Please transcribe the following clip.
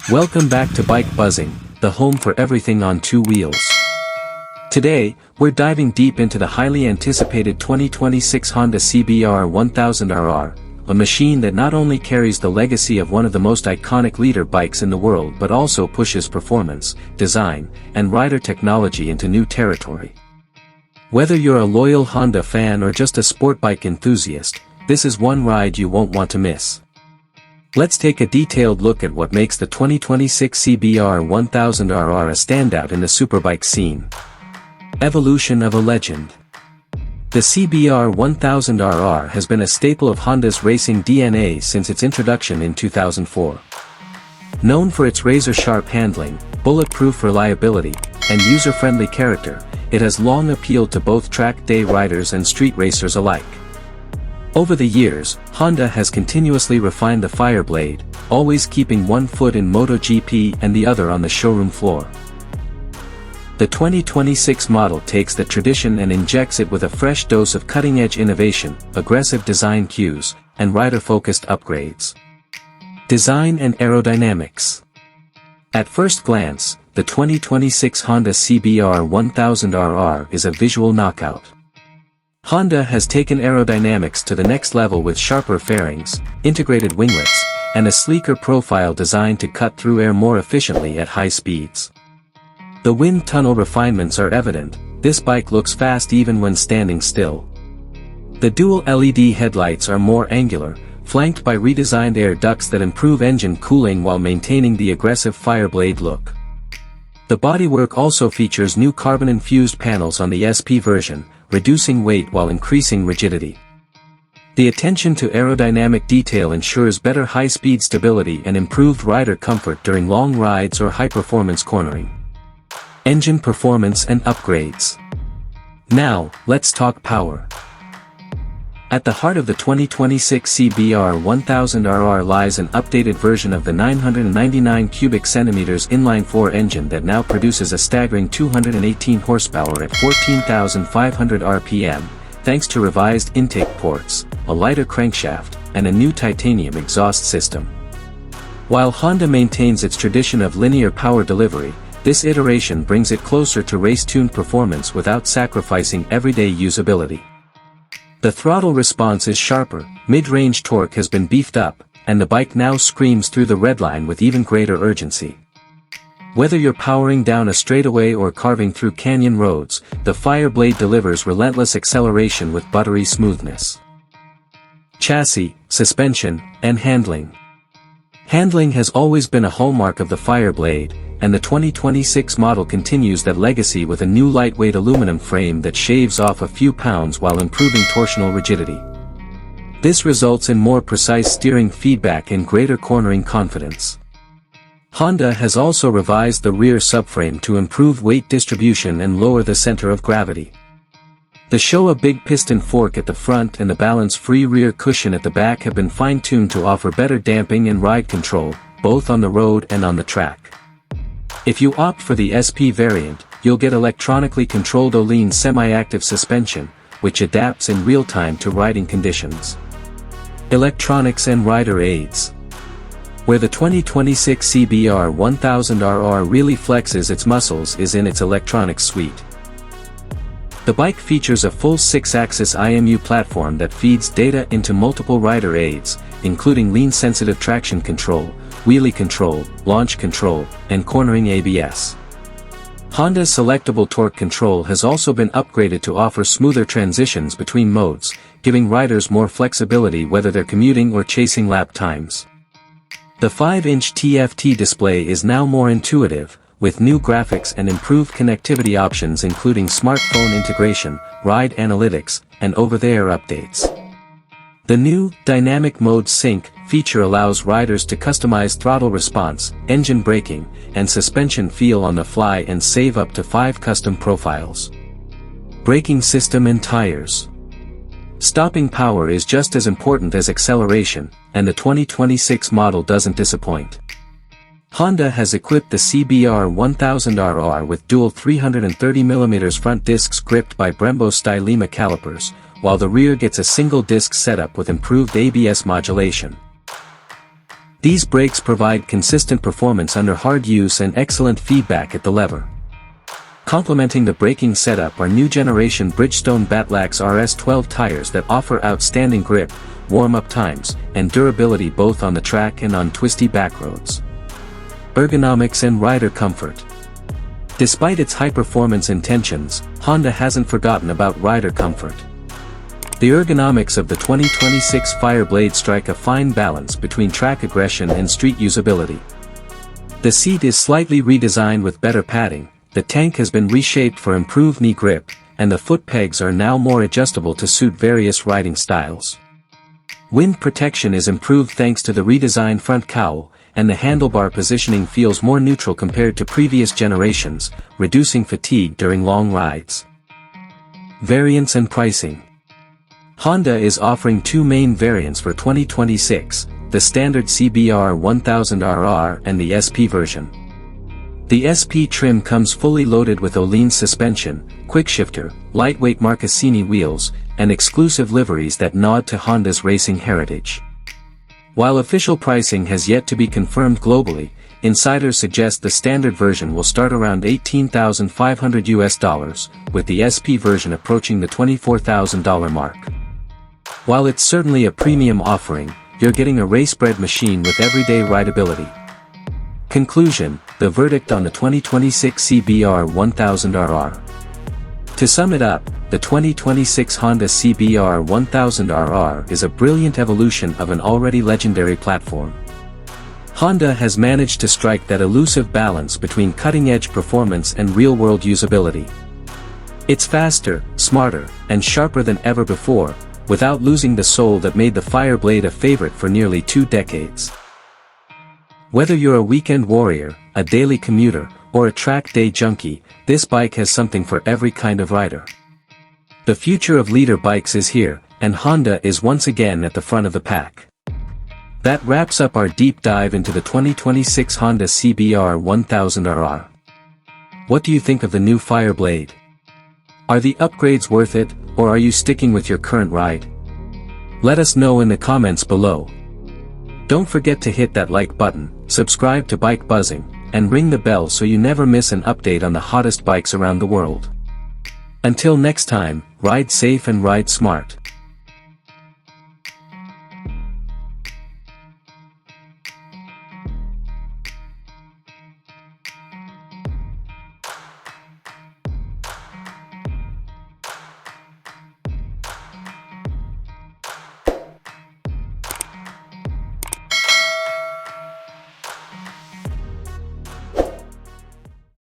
Welcome back to Bike Buzzing, the home for everything on two wheels. Today, we're diving deep into the highly anticipated 2026 Honda CBR 1000RR, a machine that not only carries the legacy of one of the most iconic leader bikes in the world but also pushes performance, design, and rider technology into new territory. Whether you're a loyal Honda fan or just a sport bike enthusiast, this is one ride you won't want to miss. Let's take a detailed look at what makes the 2026 CBR 1000RR a standout in the superbike scene. Evolution of a legend. The CBR 1000RR has been a staple of Honda's racing DNA since its introduction in 2004. Known for its razor-sharp handling, bulletproof reliability, and user-friendly character, it has long appealed to both track day riders and street racers alike. Over the years, Honda has continuously refined the Fireblade, always keeping one foot in MotoGP and the other on the showroom floor. The 2026 model takes the tradition and injects it with a fresh dose of cutting-edge innovation, aggressive design cues, and rider-focused upgrades. Design and aerodynamics. At first glance, the 2026 Honda CBR 1000RR is a visual knockout. Honda has taken aerodynamics to the next level with sharper fairings, integrated winglets, and a sleeker profile designed to cut through air more efficiently at high speeds. The wind tunnel refinements are evident. This bike looks fast even when standing still. The dual LED headlights are more angular, flanked by redesigned air ducts that improve engine cooling while maintaining the aggressive Fireblade look. The bodywork also features new carbon-infused panels on the SP version, reducing weight while increasing rigidity. The attention to aerodynamic detail ensures better high-speed stability and improved rider comfort during long rides or high-performance cornering. Engine performance and upgrades. Now, let's talk power. At the heart of the 2026 CBR 1000RR lies an updated version of the 999 cubic centimeters inline-4 engine that now produces a staggering 218 horsepower at 14,500 RPM, thanks to revised intake ports, a lighter crankshaft, and a new titanium exhaust system. While Honda maintains its tradition of linear power delivery, this iteration brings it closer to race-tuned performance without sacrificing everyday usability. The throttle response is sharper, mid-range torque has been beefed up, and the bike now screams through the redline with even greater urgency. Whether you're powering down a straightaway or carving through canyon roads, the Fireblade delivers relentless acceleration with buttery smoothness. Chassis, suspension, and handling. Handling has always been a hallmark of the Fireblade, and the 2026 model continues that legacy with a new lightweight aluminum frame that shaves off a few pounds while improving torsional rigidity. This results in more precise steering feedback and greater cornering confidence. Honda has also revised the rear subframe to improve weight distribution and lower the center of gravity. The Showa big piston fork at the front and the balance-free rear cushion at the back have been fine-tuned to offer better damping and ride control, both on the road and on the track. If you opt for the SP variant, you'll get electronically controlled Öhlins semi-active suspension, which adapts in real time to riding conditions. Electronics and rider aids. Where the 2026 CBR 1000RR really flexes its muscles is in its electronics suite. The bike features a full 6-axis IMU platform that feeds data into multiple rider aids, including lean-sensitive traction control, wheelie control, launch control, and cornering ABS. Honda's selectable torque control has also been upgraded to offer smoother transitions between modes, giving riders more flexibility whether they're commuting or chasing lap times. The 5-inch TFT display is now more intuitive, with new graphics and improved connectivity options including smartphone integration, ride analytics, and over-the-air updates. The new Dynamic Mode Sync feature allows riders to customize throttle response, engine braking, and suspension feel on the fly and save up to 5 custom profiles. Braking system and tires. Stopping power is just as important as acceleration, and the 2026 model doesn't disappoint. Honda has equipped the CBR 1000RR with dual 330mm front discs gripped by Brembo Stylema calipers, while the rear gets a single disc setup with improved ABS modulation. These brakes provide consistent performance under hard use and excellent feedback at the lever. Complementing the braking setup are new generation Bridgestone Batlax RS12 tires that offer outstanding grip, warm-up times, and durability both on the track and on twisty back roads. Ergonomics and rider comfort. Despite its high-performance intentions, Honda hasn't forgotten about rider comfort. The ergonomics of the 2026 Fireblade strike a fine balance between track aggression and street usability. The seat is slightly redesigned with better padding, the tank has been reshaped for improved knee grip, and the foot pegs are now more adjustable to suit various riding styles. Wind protection is improved thanks to the redesigned front cowl, and the handlebar positioning feels more neutral compared to previous generations, reducing fatigue during long rides. Variants and pricing. Honda is offering two main variants for 2026, the standard CBR 1000RR and the SP version. The SP trim comes fully loaded with Öhlins suspension, Quickshifter, lightweight Marcassini wheels, and exclusive liveries that nod to Honda's racing heritage. While official pricing has yet to be confirmed globally, insiders suggest the standard version will start around $18,500 with the SP version approaching the $24,000 mark. While it's certainly a premium offering, you're getting a racebred machine with everyday rideability. Conclusion, the verdict on the 2026 CBR 1000RR. To sum it up, the 2026 Honda CBR 1000RR is a brilliant evolution of an already legendary platform. Honda has managed to strike that elusive balance between cutting-edge performance and real-world usability. It's faster, smarter, and sharper than ever before, without losing the soul that made the Fireblade a favorite for nearly 2 decades. Whether you're a weekend warrior, a daily commuter, or a track day junkie, this bike has something for every kind of rider. The future of leader bikes is here, and Honda is once again at the front of the pack. That wraps up our deep dive into the 2026 Honda CBR 1000RR. What do you think of the new Fireblade? Are the upgrades worth it, or are you sticking with your current ride? Let us know in the comments below. Don't forget to hit that like button, subscribe to Bike Buzzing, and ring the bell so you never miss an update on the hottest bikes around the world. Until next time, ride safe and ride smart.